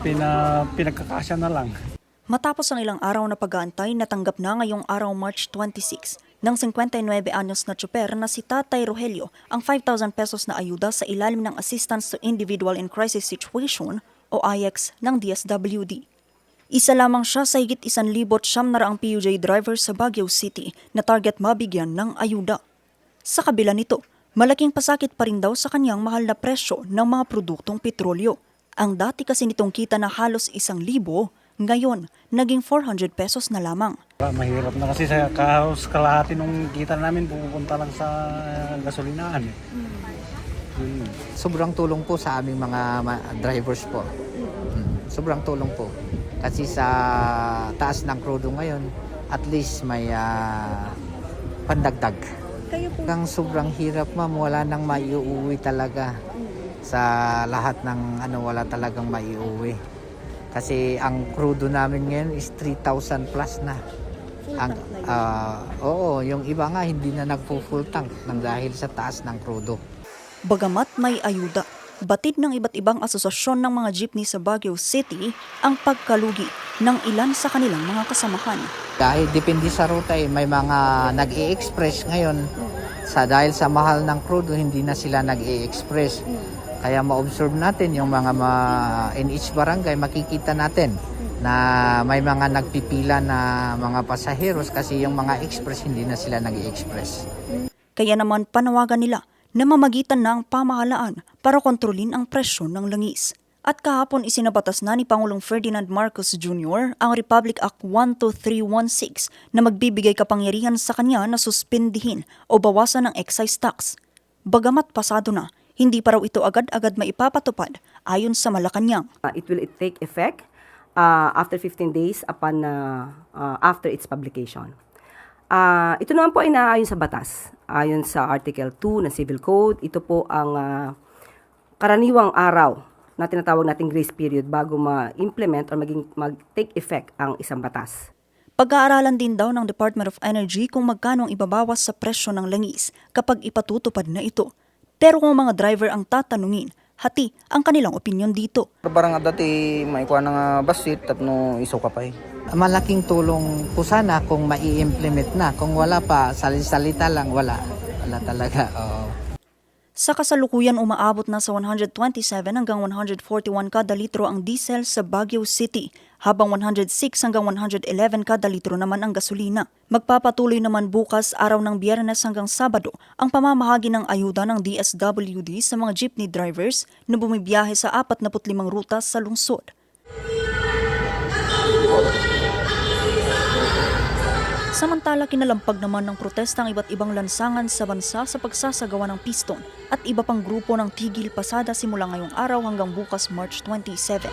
pinagkakasya na lang. Matapos ang ilang araw na pag-aantay, natanggap na ngayong araw March 26 ng 59 anyos na tsuper na si Tatay Rogelio ang 5,000 pesos na ayuda sa ilalim ng Assistance to Individual in Crisis Situation o AIEX ng DSWD. Isa lamang siya sa higit 1,900 PUJ drivers sa Baguio City na target mabigyan ng ayuda. Sa kabila nito, malaking pasakit pa rin daw sa kanyang mahal na presyo ng mga produktong petrolyo. Ang dati kasi nitong kita na halos 1,000, ngayon naging 400 pesos na lamang. Mahirap na kasi sa kalahati nung kita namin pupunta lang sa gasolinahan. Sobrang tulong po sa aming mga drivers po. Sobrang tulong po. Kasi sa taas ng krudo ngayon, at least may pandagdag. Kayo po? Ang sobrang hirap, ma'am, wala nang maiuwi talaga. Sa lahat ng wala talagang maiuwi. Kasi ang krudo namin ngayon is 3,000 plus na. Oo, yung iba nga hindi na nagpo-full tank nang dahil sa taas ng krudo. Bagamat may ayuda, batid ng iba't ibang asosasyon ng mga jeepney sa Baguio City ang pagkalugi ng ilan sa kanilang mga kasamahan. Dahil depende sa ruta may mga nag-i-express ngayon dahil sa mahal ng crudo hindi na sila nag-i-express. Kaya ma-observe natin yung mga in each barangay, makikita natin na may mga nagpipila na mga pasaheros kasi yung mga express hindi na sila nag-i-express. Kaya naman panawagan nila na mamagitan ng pamahalaan para kontrolin ang presyo ng langis. At kahapon isinabatas na ni Pangulong Ferdinand Marcos Jr. ang Republic Act 12316 na magbibigay kapangyarihan sa kanya na suspindihin o bawasan ng excise tax. Bagamat pasado na, hindi pa raw ito agad-agad maipapatupad ayon sa Malacanang. It will take effect after 15 days upon after its publication. Ito naman po ay naayon sa batas. Ayon sa Article 2 ng Civil Code, ito po ang karaniwang araw na tinatawag nating grace period bago ma-implement or mag-take effect ang isang batas. Pag-aaralan din daw ng Department of Energy kung magkano ang ibabawas sa presyo ng langis kapag ipatutupad na ito. Pero kung mga driver ang tatanungin, hati ang kanilang opinyon dito. Parang dati may kuha ng basit tapno iso ka pa eh. Malaking tulong po sana kung mai-implement na. Kung wala pa, salita lang, wala. Wala talaga. Oo. Sa kasalukuyan umaabot na sa 127 hanggang 141 kada litro ang diesel sa Baguio City, habang 106 hanggang 111 kada litro naman ang gasolina. Magpapatuloy naman bukas araw ng Biyernes hanggang Sabado ang pamamahagi ng ayuda ng DSWD sa mga jeepney drivers na bumibiyahe sa 45 ruta sa lungsod. Samantala, kinalampag naman ng protesta ang iba't ibang lansangan sa bansa sa pagsasagawa ng piston at iba pang grupo ng tigil pasada simula ngayong araw hanggang bukas March 27.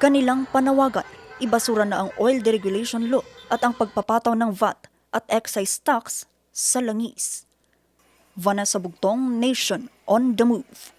Kanilang panawagan, ibasura na ang oil deregulation law at ang pagpapataw ng VAT at excise tax sa langis. Vanessa Bugtong, Nation on the Move.